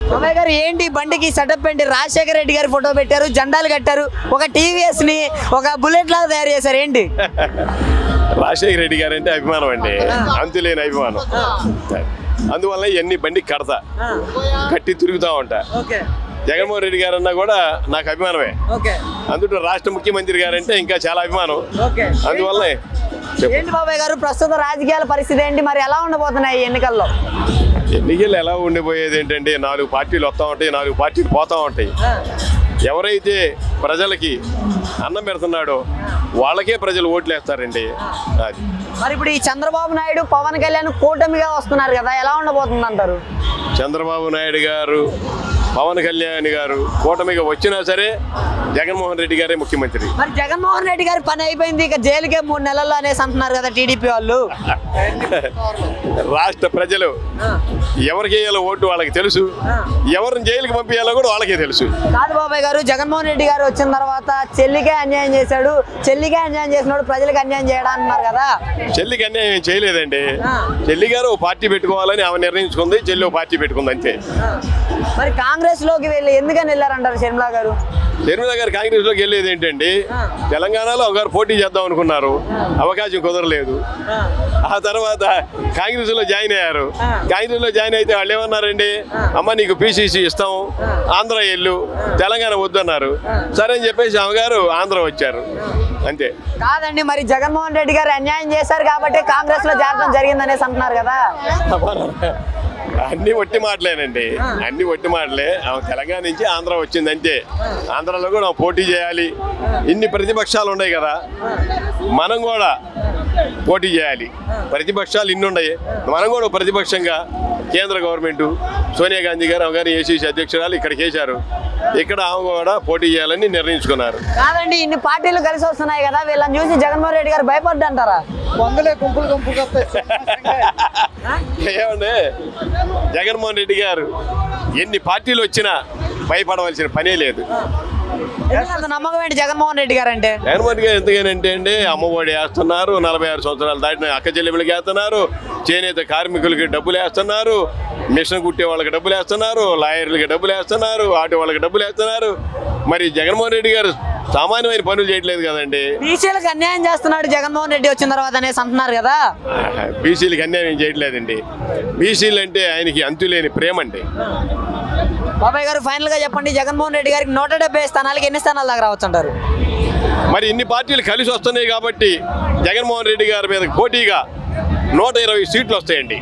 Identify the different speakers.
Speaker 1: బాబాయ్ గారు ఏంటి బండికి సెటప్ ఏంటి? రాజశేఖర రెడ్డి గారి ఫోటో పెట్టారు, జెండాలు కట్టారు, ఒక టీవీఎస్ ని ఒక బుల్లెట్ లాగా తయారు చేశారు, ఏంటి?
Speaker 2: రాజశేఖర రెడ్డి గారు అంటే అభిమానం అండి, అంతులేని అభిమానం. అందువల్ల ఇవన్నీ బండికి కట్టి తిరుగుతూ ఉంటా. జగన్మోహన్ రెడ్డి గారు అన్నా కూడా నాకు అభిమానమే. అందులో రాష్ట్ర ముఖ్యమంత్రి గారు అంటే ఇంకా చాలా అభిమానం. అందువల్ల
Speaker 1: ఏంటి బాబాయ్ గారు ప్రస్తుత రాజకీయాల పరిస్థితి ఏంటి, మరి ఎలా ఉండబోతున్నాయి ఎన్నికల్లో?
Speaker 2: ఎన్నికలు ఎలా ఉండిపోయేది ఏంటంటే 4 పార్టీలు వస్తూ ఉంటాయి, 4 పార్టీలు పోతూ ఉంటాయి. ఎవరైతే ప్రజలకి అన్నం పెడుతున్నాడో వాళ్ళకే ప్రజలు ఓట్లు వేస్తారండి. అది
Speaker 1: మరి ఇప్పుడు ఈ చంద్రబాబు నాయుడు పవన్ కళ్యాణ్ కూటమిగా వస్తున్నారు కదా, ఎలా ఉండబోతుంది అంటారు?
Speaker 2: చంద్రబాబు నాయుడు గారు పవన్ కళ్యాణ్ గారు కూటమిగా వచ్చినా సరే జగన్మోహన్ రెడ్డి గారే ముఖ్యమంత్రి.
Speaker 1: మరి జగన్మోహన్ రెడ్డి గారి పని అయిపోయింది, ఇక జైలుకే 3 నెలల్లో అనేసి అంటున్నారు కదా టీడీపీ వాళ్ళు.
Speaker 2: రాష్ట్ర ప్రజలు ఎవరికి వేయాలో ఓటు వాళ్ళకి తెలుసు, ఎవరిని జైలుకి పంపించాలో కూడా వాళ్ళకే తెలుసు.
Speaker 1: కాదు బాబాయ్ గారు, జగన్మోహన్ రెడ్డి గారు వచ్చిన తర్వాత చెల్లికే అన్యాయం చేశాడు, చెల్లికే అన్యాయం చేసినాడు, ప్రజలకు అన్యాయం చేయడా అన్నారు కదా.
Speaker 2: చెల్లికి అన్యాయం ఏం చేయలేదండి. చెల్లి గారు ఓ పార్టీ పెట్టుకోవాలని ఆమె నిర్ణయించుకుంది, చెల్లి ఓ పార్టీ పెట్టుకుంది అంతే.
Speaker 1: మరి కాంగ్రెస్ లోకి వెళ్ళి ఎందుకని వెళ్ళారంటారు షర్మిలా గారు?
Speaker 2: షర్మిలా గారు కాంగ్రెస్ లోకి వెళ్ళేది ఏంటండి, తెలంగాణలో గారు పోటీ చేద్దాం అనుకున్నారు, అవకాశం కుదరలేదు. ఆ తర్వాత కాంగ్రెస్ లో జాయిన్ అయ్యారు. కాంగ్రెస్ లో జాయిన్ అయితే వాళ్ళు ఏమన్నారండి, అమ్మ నీకు పిసిసి ఇస్తాం, ఆంధ్ర వెళ్ళు, తెలంగాణ వద్దన్నారు. సరే అని చెప్పేసి ఆమె గారు ఆంధ్ర వచ్చారు అంతే.
Speaker 1: కాదండి, మరి జగన్మోహన్ రెడ్డి గారు అన్యాయం చేశారు కాబట్టి కాంగ్రెస్ లో చేరడం జరిగిందనేసి అంటున్నారు కదా.
Speaker 2: అన్ని ఒట్టి మాటలేనండి, అన్ని ఒట్టి మాటలే. ఆమె తెలంగాణ నుంచి ఆంధ్ర వచ్చింది అంతే. ఆంధ్రలో కూడా పోటీ చేయాలి, ఇన్ని ప్రతిపక్షాలు ఉన్నాయి కదా, మనం కూడా పోటీ చేయాలి. ప్రతిపక్షాలు ఇన్ని ఉన్నాయి, మనం కూడా ప్రతిపక్షంగా కేంద్ర గవర్నమెంట్ సోనియా గాంధీ గారు ఆమె గారు ఏసీసీ అధ్యక్షురాలు ఇక్కడికి వేశారు, ఇక్కడ ఆమె కూడా పోటీ చేయాలని నిర్ణయించుకున్నారు.
Speaker 1: కాదండి, ఇన్ని పార్టీలు కలిసి వస్తున్నాయి కదా, వీళ్ళని చూసి జగన్మోహన్ రెడ్డి గారు భయపడ్డా అంటారా?
Speaker 2: ఏమండి, జగన్మోహన్ రెడ్డి గారు ఎన్ని పార్టీలు వచ్చినా భయపడవలసిన పనే లేదు.
Speaker 1: నమ్మకం ఏంటి జగన్మోహన్ రెడ్డి గారు అంటే?
Speaker 2: జగన్మోహన్ గారు ఎందుకనంటే అండి, అమ్మఒడి వేస్తున్నారు, 46 సంవత్సరాలు దాటిన అక్క చెల్లెములకి వేస్తున్నారు, చేనేత కార్మికులకి డబ్బులు వేస్తున్నారు, మిషన్ కుట్టే వాళ్ళకి డబ్బులు వేస్తున్నారు, లాయర్లకి డబ్బులు వేస్తున్నారు, ఆటో వాళ్ళకి డబ్బులు వేస్తున్నారు. మరి జగన్మోహన్ రెడ్డి గారు సామాన్యమైన పనులు చేయట్లేదు కదండి.
Speaker 1: బీసీలకు అన్యాయం చేస్తున్నాడు జగన్మోహన్ రెడ్డి వచ్చిన తర్వాత అనేసి అంటున్నారు కదా.
Speaker 2: బీసీలకు అన్యాయం చేయట్లేదండి. బీసీలు అంటే ఆయనకి అంతులేని ప్రేమ అండి.
Speaker 1: బాబాయ్ గారు ఫైనల్ గా చెప్పండి, జగన్మోహన్ రెడ్డి గారికి 170 స్థానాలకి ఎన్ని స్థానాలు దాకా రావచ్చు అంటారు?
Speaker 2: మరి ఇన్ని పార్టీలు కలిసి వస్తున్నాయి కాబట్టి జగన్మోహన్ రెడ్డి గారి మీద పోటీగా 120 సీట్లు వస్తాయండి.